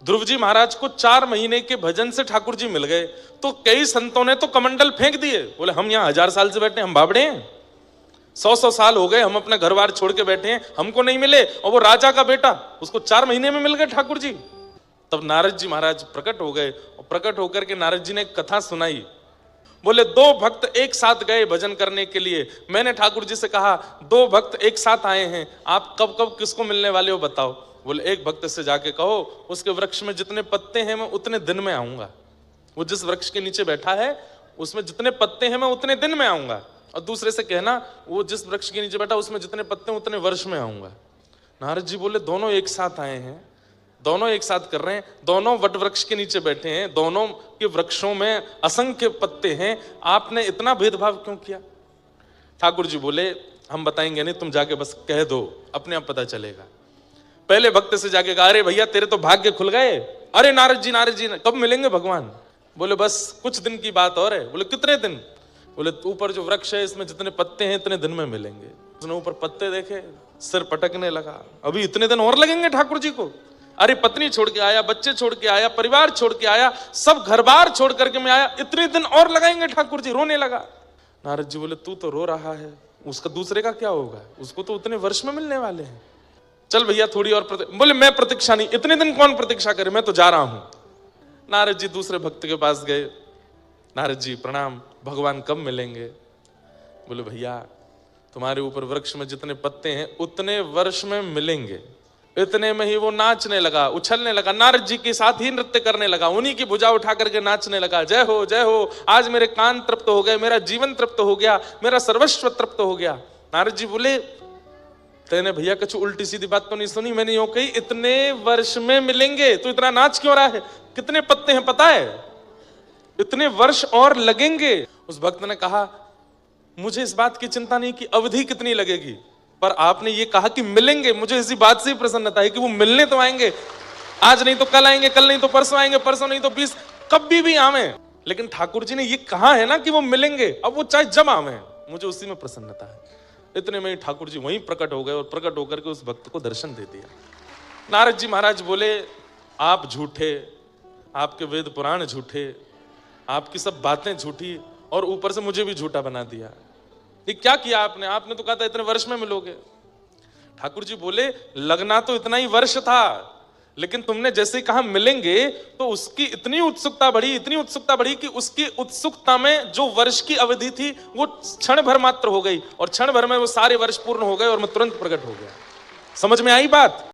ध्रुव जी महाराज को 4 महीने के भजन से ठाकुर जी मिल गए, तो कई संतों ने तो कमंडल फेंक दिए, बोले हम यहाँ 1000 साल से बैठे, हम बावड़े हैं, 100 साल हो गए, हम अपना घर बार छोड़ के बैठे हैं, हमको नहीं मिले, और वो राजा का बेटा उसको 4 महीने में मिल गए ठाकुर जी। तब नारद जी महाराज प्रकट हो गए, और प्रकट होकर के नारद जी ने एक कथा सुनाई। बोले 2 भक्त एक साथ गए भजन करने के लिए, मैंने ठाकुर जी से कहा 2 भक्त एक साथ आए हैं, आप कब कब किसको मिलने वाले हो बताओ। बोले एक भक्त से जाके कहो उसके वृक्ष में जितने पत्ते हैं मैं उतने दिन में आऊंगा, वो जिस वृक्ष के नीचे बैठा है उसमें जितने पत्ते हैं मैं उतने दिन में आऊंगा, और दूसरे से कहना वो जिस वृक्ष के नीचे बैठा उसमें जितने पत्ते हैं उतने वर्ष में आऊंगा। नारद जी बोले दोनों एक साथ आए हैं, दोनों एक साथ कर रहे हैं, दोनों वट वृक्ष के नीचे बैठे हैं, दोनों के वृक्षों में असंख्य पत्ते हैं, आपने इतना भेदभाव क्यों किया। ठाकुर जी बोले हम बताएंगे नहीं, तुम जाके बस कह दो, अपने आप पता चलेगा। पहले भक्त से जाके कहा अरे भैया तेरे तो भाग्य खुल गए। अरे नारद जी कब मिलेंगे भगवान। बोले बस कुछ दिन की बात और है। बोले कितने दिन। बोले ऊपर जो वृक्ष है इसमें जितने पत्ते हैं इतने दिन में मिलेंगे। उसने ऊपर पत्ते देखे, सिर पटकने लगा, अभी इतने दिन और लगेंगे ठाकुर जी को। अरे पत्नी छोड़ के आया, बच्चे छोड़ के आया, परिवार छोड़ के आया, सब घर बार छोड़ करके मैं आया, इतने दिन और लगाएंगे ठाकुर जी। रोने लगा। नारद जी बोले तू तो रो रहा है, उसका दूसरे का क्या होगा, उसको तो उतने वर्ष में मिलने वाले हैं। चल भैया थोड़ी और बोले मैं प्रतीक्षा नहीं, इतने दिन कौन प्रतीक्षा करे, मैं तो जा रहा हूं। नारद जी दूसरे भक्त के पास गए। नारद जी प्रणाम, भगवान कब मिलेंगे। बोले भैया तुम्हारे ऊपर वृक्ष में जितने पत्ते हैं उतने वर्ष में मिलेंगे। इतने में ही वो नाचने लगा, उछलने लगा, नारद जी के साथ ही नृत्य करने लगा, उन्हीं की भुजा उठा करके नाचने लगा। जय हो जय हो, आज मेरे कान तृप्त हो गए, मेरा जीवन तृप्त हो गया, मेरा सर्वस्व तृप्त हो गया। नारद जी बोले तेने भैया कुछ उल्टी सीधी बात तो नहीं सुनी, मैंने यूं कही इतने वर्ष में मिलेंगे, तो इतना नाच क्यों रहा है, कितने पत्ते हैं पता है, इतने वर्ष और लगेंगे। उस भक्त ने कहा मुझे इस बात की चिंता नहीं कि अवधि कितनी लगेगी, पर आपने ये कहा कि मिलेंगे, मुझे इसी बात से ही प्रसन्नता है कि वो मिलने तो आएंगे, आज नहीं तो कल आएंगे, कल नहीं तो परसों आएंगे, परसों नहीं तो 20, कभी भी आवे, लेकिन ठाकुर जी ने ये कहा है ना कि वो मिलेंगे, अब वो चाहे जब आवे, मुझे उसी में प्रसन्नता है। इतने में ही ठाकुर जी वहीं प्रकट हो गए और प्रकट होकर के उस भक्त को दर्शन दे दिया। नारद जी महाराज बोले आप झूठे, आपके वेद पुराण झूठे, आपकी सब बातें झूठी, और ऊपर से मुझे भी झूठा बना दिया। ये क्या किया आपने, आपने तो कहा था इतने वर्ष में मिलोगे। ठाकुर जी बोले लगना तो इतना ही वर्ष था, लेकिन तुमने जैसे ही कहा मिलेंगे तो उसकी इतनी उत्सुकता बढ़ी, इतनी उत्सुकता बढ़ी कि उसकी उत्सुकता में जो वर्ष की अवधि थी वो क्षण भर मात्र हो गई, और क्षण भर में वो सारे वर्ष पूर्ण हो गए और मैं तुरंत प्रकट हो गया। समझ में आई बात।